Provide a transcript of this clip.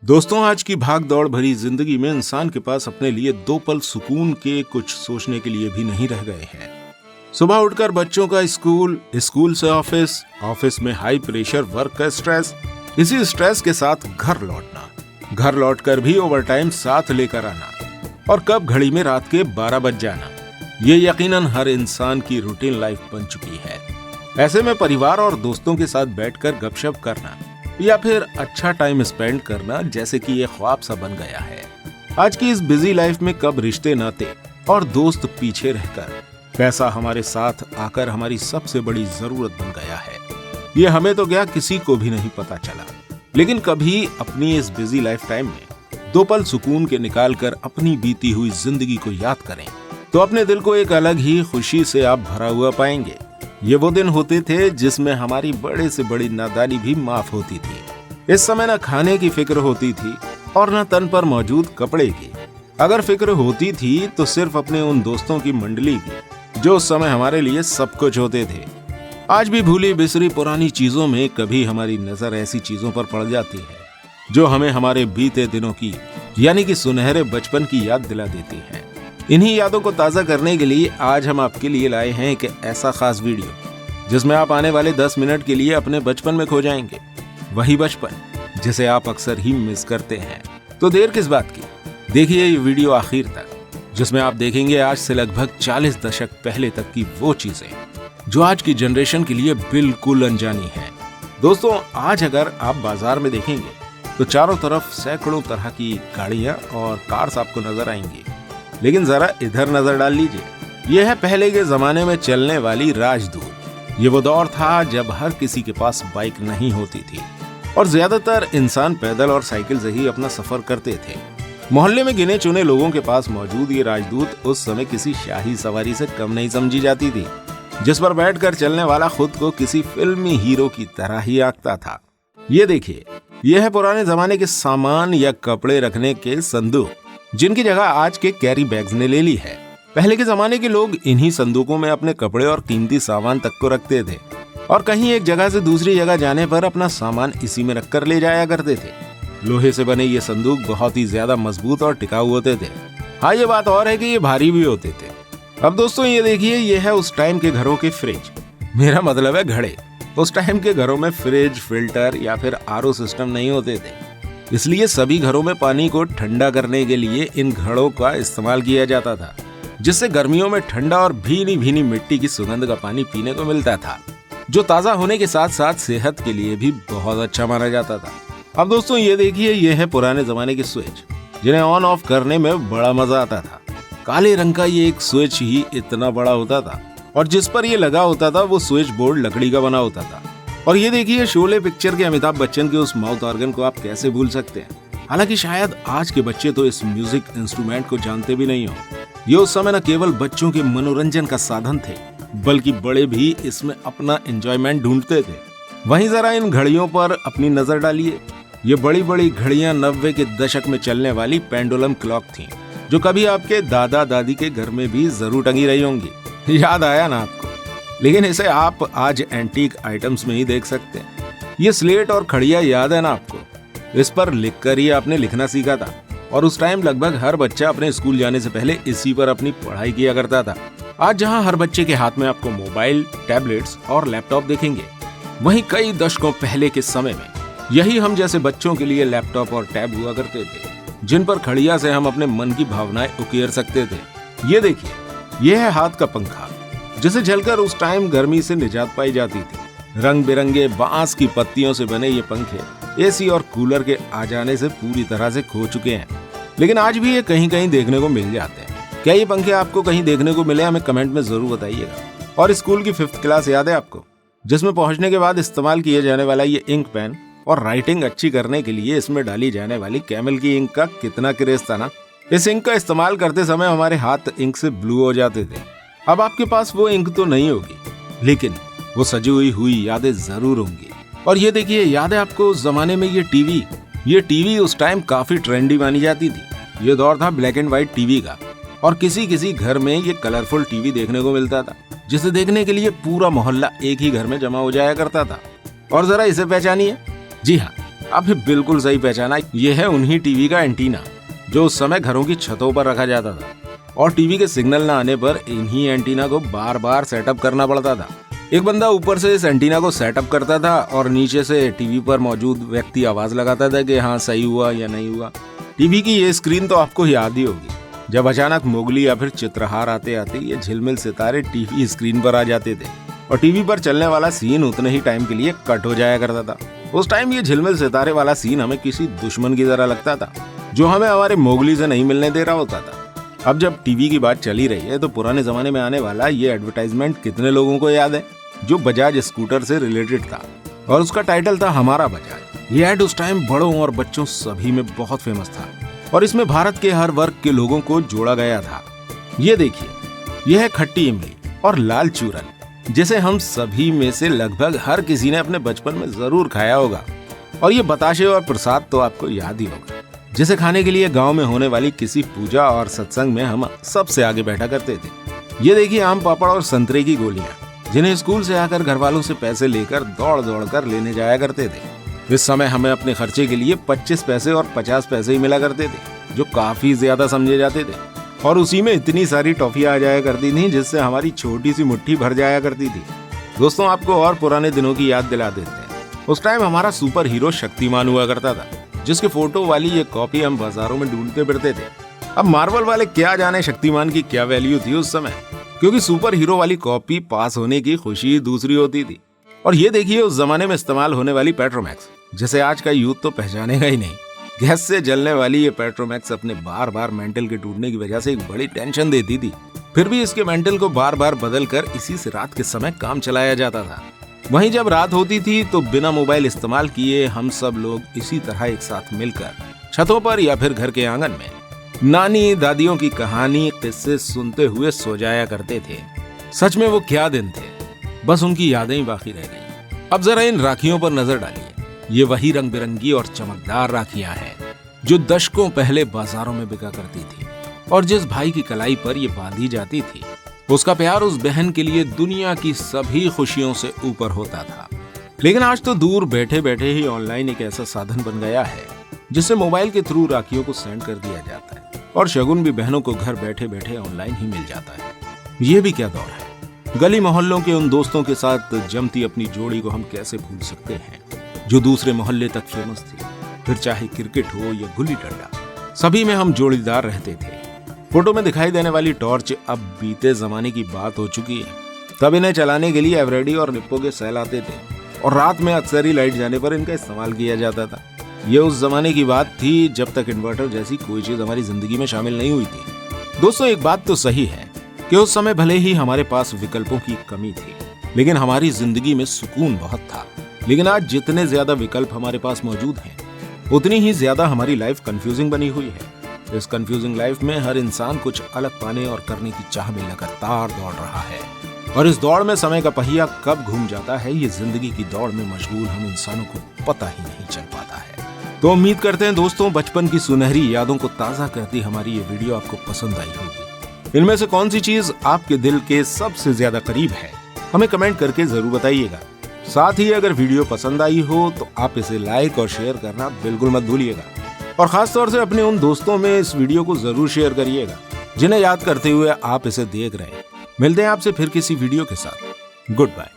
दोस्तों, आज की भाग दौड़ भरी जिंदगी में इंसान के पास अपने लिए दो पल सुकून के कुछ सोचने के लिए भी नहीं रह गए हैं। सुबह उठकर बच्चों का स्कूल, स्कूल से ऑफिस, ऑफिस में हाई प्रेशर वर्क का स्ट्रेस, इसी स्ट्रेस के साथ घर लौटना, घर लौटकर भी ओवरटाइम साथ लेकर आना और कब घड़ी में रात के 12 बज जाना, ये यकीनन हर इंसान की रूटीन लाइफ बन चुकी है। ऐसे में परिवार और दोस्तों के साथ बैठकर गपशप करना या फिर अच्छा टाइम स्पेंड करना जैसे कि ये ख्वाब सा बन गया है। आज की इस बिजी लाइफ में कब रिश्ते नाते और दोस्त पीछे रहकर पैसा हमारे साथ आकर हमारी सबसे बड़ी जरूरत बन गया है, ये हमें तो क्या किसी को भी नहीं पता चला। लेकिन कभी अपनी इस बिजी लाइफ टाइम में दो पल सुकून के निकाल कर अपनी बीती हुई जिंदगी को याद करें तो अपने दिल को एक अलग ही खुशी से आप भरा हुआ पाएंगे। ये वो दिन होते थे जिसमें हमारी बड़े से बड़ी नादानी भी माफ होती थी। इस समय न खाने की फिक्र होती थी और न तन पर मौजूद कपड़े की। अगर फिक्र होती थी तो सिर्फ अपने उन दोस्तों की मंडली की जो उस समय हमारे लिए सब कुछ होते थे। आज भी भूली बिसरी पुरानी चीजों में कभी हमारी नजर ऐसी चीजों पर पड़ जाती है जो हमें हमारे बीते दिनों की यानी कि सुनहरे बचपन की याद दिला देती है। इन्हीं यादों को ताज़ा करने के लिए आज हम आपके लिए लाए हैं एक ऐसा खास वीडियो जिसमें आप आने वाले 10 मिनट के लिए अपने बचपन में खो जाएंगे, वही बचपन जिसे आप अक्सर ही मिस करते हैं। तो देर किस बात की, देखिए ये वीडियो आखिर तक, जिसमें आप देखेंगे आज से लगभग 40 दशक पहले तक की वो चीजें जो आज की जनरेशन के लिए बिल्कुल अनजानी है। दोस्तों, आज अगर आप बाजार में देखेंगे तो चारों तरफ सैकड़ों तरह की गाड़ियां और कार्स आपको नजर आएंगी, लेकिन जरा इधर नजर डाल लीजिए। यह है पहले के जमाने में चलने वाली राजदूत। ये वो दौर था जब हर किसी के पास बाइक नहीं होती थी और ज्यादातर इंसान पैदल और साइकिल से ही अपना सफर करते थे। मोहल्ले में गिने चुने लोगों के पास मौजूद ये राजदूत उस समय किसी शाही सवारी से कम नहीं समझी जाती थी, जिस पर बैठकर चलने वाला खुद को किसी फिल्मी हीरो की तरह ही आंकता था। ये देखिए, यह है पुराने जमाने के सामान या कपड़े रखने के संदूक, जिनकी जगह आज के कैरी बैग्स ने ले ली है। पहले के जमाने के लोग इन्हीं संदूकों में अपने कपड़े और कीमती सामान तक को रखते थे और कहीं एक जगह से दूसरी जगह जाने पर अपना सामान इसी में रखकर ले जाया करते थे। लोहे से बने ये संदूक बहुत ही ज्यादा मजबूत और टिकाऊ होते थे। हाँ, ये बात और है कि ये भारी भी होते थे। अब दोस्तों ये देखिए, ये है उस टाइम के घरों के फ्रिज, मेरा मतलब है घड़े। उस टाइम के घरों में फ्रिज, फिल्टर या फिर आरओ सिस्टम नहीं होते थे, इसलिए सभी घरों में पानी को ठंडा करने के लिए इन घड़ों का इस्तेमाल किया जाता था, जिससे गर्मियों में ठंडा और भीनी भीनी मिट्टी की सुगंध का पानी पीने को मिलता था, जो ताज़ा होने के साथ साथ सेहत के लिए भी बहुत अच्छा माना जाता था। अब दोस्तों ये देखिए, ये है पुराने जमाने के स्विच, जिन्हें ऑन ऑफ करने में बड़ा मजा आता था। काले रंग का ये एक स्विच ही इतना बड़ा होता था और जिस पर ये लगा होता था वो स्विच बोर्ड लकड़ी का बना होता था। और ये देखिए, शोले पिक्चर के अमिताभ बच्चन के उस माउथ ऑर्गन को आप कैसे भूल सकते हैं। हालांकि शायद आज के बच्चे तो इस म्यूजिक इंस्ट्रूमेंट को जानते भी नहीं हो। ये उस समय न केवल बच्चों के मनोरंजन का साधन थे, बल्कि बड़े भी इसमें अपना एंजॉयमेंट ढूंढते थे। वहीं जरा इन घड़ियों पर अपनी नजर डालिए। ये बड़ी बड़ी घड़ियां 90 के दशक में चलने वाली पेंडुलम क्लॉक थी, जो कभी आपके दादा दादी के घर में भी जरूर टंगी रही होंगी। याद आया ना आपको? लेकिन इसे आप आज एंटीक आइटम्स में ही देख सकते हैं। ये स्लेट और खड़िया याद है ना आपको? इस पर लिखकर ही आपने लिखना सीखा था और उस टाइम लगभग हर बच्चा अपने स्कूल जाने से पहले इसी पर अपनी पढ़ाई किया करता था। आज जहां हर बच्चे के हाथ में आपको मोबाइल, टैबलेट्स और लैपटॉप देखेंगे, वहीं कई दशकों पहले के समय में यही हम जैसे बच्चों के लिए लैपटॉप और टैब हुआ करते थे, जिन पर खड़िया से हम अपने मन की भावनाएं उकेर सकते थे। ये देखिए, यह है हाथ का पंखा, जिसे झलकर उस टाइम गर्मी से निजात पाई जाती थी। रंग बिरंगे बांस की पत्तियों से बने ये पंखे एसी और कूलर के आ जाने से पूरी तरह से खो चुके हैं, लेकिन आज भी ये कहीं कहीं देखने को मिल जाते हैं। क्या ये पंखे आपको कहीं देखने को मिले? हमें कमेंट में जरूर बताइएगा। और स्कूल की 5th क्लास याद है आपको, जिसमें पहुंचने के बाद इस्तेमाल किए जाने वाला ये इंक पेन और राइटिंग अच्छी करने के लिए इसमें डाली जाने वाली कैमल की इंक का कितना क्रेज था ना। इस इंक का इस्तेमाल करते समय हमारे हाथ इंक से ब्लू हो जाते थे। अब आपके पास वो इंक तो नहीं होगी, लेकिन वो सजी हुई यादें जरूर होंगी। और ये देखिए, याद है आपको उस जमाने में ये टीवी उस टाइम काफी ट्रेंडी मानी जाती थी। ये दौर था ब्लैक एंड व्हाइट टीवी का और किसी किसी घर में ये कलरफुल टीवी देखने को मिलता था, जिसे देखने के लिए पूरा मोहल्ला एक ही घर में जमा हो जाया करता था। और जरा इसे पहचानिए, जी हाँ, आपने बिल्कुल सही पहचाना, ये है उन्हीं टीवी का एंटीना जो उस समय घरों की छतों पर रखा जाता था और टीवी के सिग्नल न आने पर इन्हीं एंटीना को बार बार सेटअप करना पड़ता था। एक बंदा ऊपर से इस एंटीना को सेटअप करता था और नीचे से टीवी पर मौजूद व्यक्ति आवाज लगाता था कि हाँ सही हुआ या नहीं हुआ। टीवी की ये स्क्रीन तो आपको याद ही होगी, जब अचानक मोगली या फिर चित्रहार आते आते ये झिलमिल सितारे टीवी स्क्रीन पर आ जाते थे और टीवी पर चलने वाला सीन उतने ही टाइम के लिए कट हो जाया करता था। उस टाइम ये झिलमिल सितारे वाला सीन हमें किसी दुश्मन की तरह लगता था जो हमें हमारे मोगली से नहीं मिलने दे रहा होता था। अब जब टीवी की बात चली रही है तो पुराने जमाने में आने वाला ये एडवर्टाइजमेंट कितने लोगों को याद है, जो बजाज स्कूटर से रिलेटेड था और उसका टाइटल था हमारा बजाज। ये एड उस टाइम बड़ों और बच्चों सभी में बहुत फेमस था और इसमें भारत के हर वर्ग के लोगों को जोड़ा गया था। ये देखिए, यह है खट्टी इमली और लाल चूरन, जिसे हम सभी में से लगभग हर किसी ने अपने बचपन में जरूर खाया होगा। और ये बताशे और प्रसाद तो आपको याद ही होगा, जिसे खाने के लिए गांव में होने वाली किसी पूजा और सत्संग में हम सबसे आगे बैठा करते थे। ये देखिए आम पापड़ और संतरे की गोलियां, जिन्हें स्कूल से आकर घर वालों से पैसे लेकर दौड़ दौड़ कर लेने जाया करते थे। इस समय हमें अपने खर्चे के लिए 25 पैसे और 50 पैसे ही मिला करते थे, जो काफी ज्यादा समझे जाते थे और उसी में इतनी सारी टॉफियां आ जाया करती थी जिससे हमारी छोटी सी मुट्ठी भर जाया करती थी। दोस्तों, आपको और पुराने दिनों की याद दिला देते हैं। उस टाइम हमारा सुपर हीरो शक्तिमान हुआ करता था, जिसके फोटो वाली ये कॉपी हम बाजारों में ढूंढते फिरते थे। अब मार्वल वाले क्या जाने शक्तिमान की क्या वैल्यू थी उस समय, क्योंकि सुपर हीरो वाली कॉपी पास होने की खुशी दूसरी होती थी। और ये देखिए उस जमाने में इस्तेमाल होने वाली पेट्रोमैक्स, जिसे आज का यूथ तो पहचानेगा ही नहीं। गैस से जलने वाली ये पेट्रोमैक्स अपने बार बार मेंटल के टूटने की वजह से एक बड़ी टेंशन देती थी। फिर भी इसके मेंटल को बार बार बदल कर इसी से रात के समय काम चलाया जाता था। वहीं जब रात होती थी तो बिना मोबाइल इस्तेमाल किए हम सब लोग इसी तरह एक साथ मिलकर छतों पर या फिर घर के आंगन में नानी दादियों की कहानी किस्से सुनते हुए सो जाया करते थे। सच में वो क्या दिन थे, बस उनकी यादें ही बाकी रह गई। अब जरा इन राखियों पर नजर डालिए। ये वही रंग बिरंगी और चमकदार राखियां हैं जो दशकों पहले बाजारों में बिका करती थी और जिस भाई की कलाई पर ये बांधी जाती थी, उसका प्यार उस बहन के लिए दुनिया की सभी खुशियों से ऊपर होता था। लेकिन आज तो दूर बैठे बैठे ही ऑनलाइन एक ऐसा साधन बन गया है जिससे मोबाइल के थ्रू राखियों को सेंड कर दिया जाता है और शगुन भी बहनों को घर बैठे बैठे ऑनलाइन ही मिल जाता है। ये भी क्या दौर है। गली मोहल्लों के उन दोस्तों के साथ जमती अपनी जोड़ी को हम कैसे भूल सकते हैं जो दूसरे मोहल्ले तक फेमस थी। फिर चाहे क्रिकेट हो या गुल्ली डंडा, सभी में हम जोड़ीदार रहते थे। फोटो में दिखाई देने वाली टॉर्च अब बीते जमाने की बात हो चुकी है। तब इन्हें चलाने के लिए एवरेडी और निप्पो के सेल आते थे और रात में अक्सर ही लाइट जाने पर इनका इस्तेमाल किया जाता था। ये उस जमाने की बात थी जब तक इन्वर्टर जैसी कोई चीज हमारी जिंदगी में शामिल नहीं हुई थी। दोस्तों, एक बात तो सही है कि उस समय भले ही हमारे पास विकल्पों की कमी थी, लेकिन हमारी जिंदगी में सुकून बहुत था। लेकिन आज जितने ज्यादा विकल्प हमारे पास मौजूद हैं, उतनी ही ज्यादा हमारी लाइफ कंफ्यूजिंग बनी हुई है। इस कंफ्यूजिंग लाइफ में हर इंसान कुछ अलग पाने और करने की चाह में लगातार दौड़ रहा है और इस दौड़ में समय का पहिया कब घूम जाता है, ये जिंदगी की दौड़ में मशगूल हम इंसानों को पता ही नहीं चल पाता है। तो उम्मीद करते हैं दोस्तों, बचपन की सुनहरी यादों को ताजा करती हमारी ये वीडियो आपको पसंद आई होगी। इनमें से कौन सी चीज आपके दिल के सबसे ज्यादा करीब है, हमें कमेंट करके जरूर बताइएगा। साथ ही अगर वीडियो पसंद आई हो तो आप इसे लाइक और शेयर करना बिल्कुल मत भूलिएगा और खास तौर से अपने उन दोस्तों में इस वीडियो को जरूर शेयर करिएगा जिन्हें याद करते हुए आप इसे देख रहे हैं। मिलते हैं आपसे फिर किसी वीडियो के साथ। Good bye.